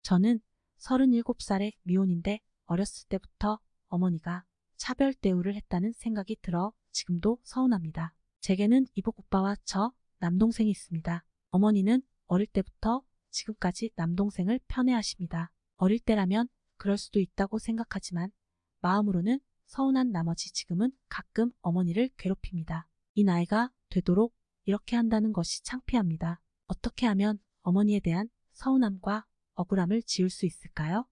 저는 37살의 미혼인데 어렸을 때부터 어머니가 차별 대우를 했다는 생각이 들어 지금도 서운합니다. 제게는 이복 오빠와 저 남동생이 있습니다. 어머니는 어릴 때부터 지금까지 남동생을 편애하십니다. 어릴 때라면 그럴 수도 있다고 생각하지만 마음으로는 서운한 나머지 지금은 가끔 어머니를 괴롭힙니다. 이 나이가 되도록 이렇게 한다는 것이 창피합니다. 어떻게 하면 어머니에 대한 서운함과 억울함을 지울 수 있을까요?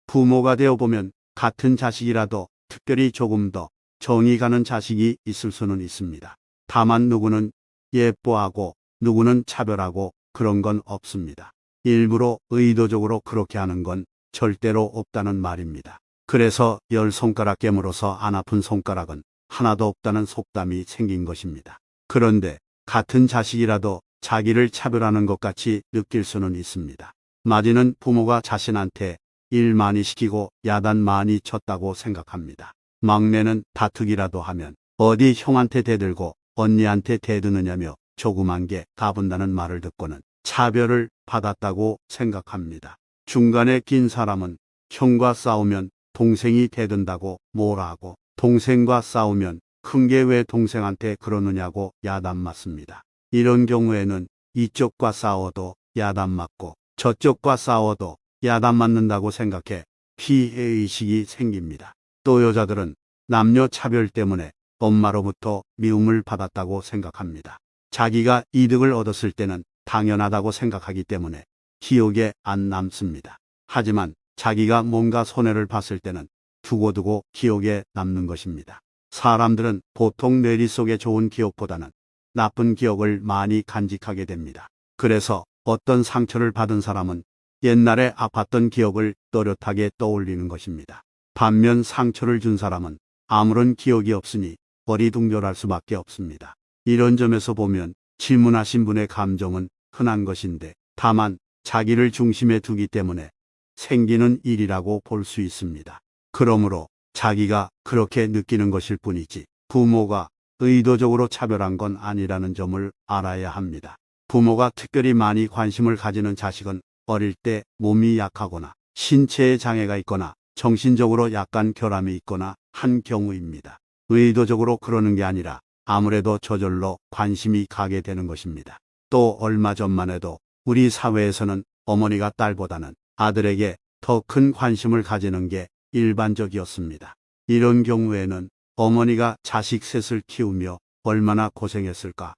부모가 되어보면 같은 자식이라도 특별히 조금 더 정이 가는 자식이 있을 수는 있습니다. 다만 누구는 예뻐하고 누구는 차별하고 그런 건 없습니다. 일부러 의도적으로 그렇게 하는 건 절대로 없다는 말입니다. 그래서 10손가락 깨물어서 안 아픈 손가락은 하나도 없다는 속담이 생긴 것입니다. 그런데 같은 자식이라도 자기를 차별하는 것 같이 느낄 수는 있습니다. 맞이는 부모가 자신한테 일 많이 시키고 야단 많이 쳤다고 생각합니다. 막내는 다투기라도 하면 어디 형한테 대들고 언니한테 대드느냐며 조그만 게 가분다는 말을 듣고는 차별을 받았다고 생각합니다. 중간에 낀 사람은 형과 싸우면 동생이 대든다고 뭐라 하고 동생과 싸우면 큰 게 왜 동생한테 그러느냐고 야단 맞습니다. 이런 경우에는 이쪽과 싸워도 야단 맞고 저쪽과 싸워도 야단 맞는다고 생각해 피해의식이 생깁니다. 또 여자들은 남녀 차별 때문에 엄마로부터 미움을 받았다고 생각합니다. 자기가 이득을 얻었을 때는 당연하다고 생각하기 때문에 기억에 안 남습니다. 하지만 자기가 뭔가 손해를 봤을 때는 두고두고 기억에 남는 것입니다. 사람들은 보통 뇌리 속에 좋은 기억보다는 나쁜 기억을 많이 간직하게 됩니다. 그래서 어떤 상처를 받은 사람은 옛날에 아팠던 기억을 또렷하게 떠올리는 것입니다. 반면 상처를 준 사람은 아무런 기억이 없으니 어리둥절할 수밖에 없습니다. 이런 점에서 보면 질문하신 분의 감정은 흔한 것인데 다만 자기를 중심에 두기 때문에 생기는 일이라고 볼 수 있습니다. 그러므로 자기가 그렇게 느끼는 것일 뿐이지 부모가 의도적으로 차별한 건 아니라는 점을 알아야 합니다. 부모가 특별히 많이 관심을 가지는 자식은 어릴 때 몸이 약하거나 신체에 장애가 있거나 정신적으로 약간 결함이 있거나 한 경우입니다. 의도적으로 그러는 게 아니라 아무래도 저절로 관심이 가게 되는 것입니다. 또 얼마 전만 해도 우리 사회에서는 어머니가 딸보다는 아들에게 더 큰 관심을 가지는 게 일반적이었습니다. 이런 경우에는 어머니가 자식 셋을 키우며 얼마나 고생했을까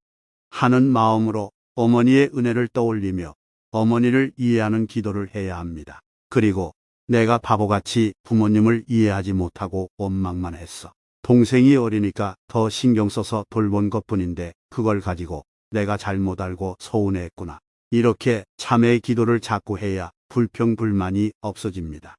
하는 마음으로 어머니의 은혜를 떠올리며 어머니를 이해하는 기도를 해야 합니다. 그리고 내가 바보같이 부모님을 이해하지 못하고 원망만 했어. 동생이 어리니까 더 신경 써서 돌본 것뿐인데 그걸 가지고 내가 잘못 알고 서운해했구나. 이렇게 참회의 기도를 자꾸 해야 불평불만이 없어집니다.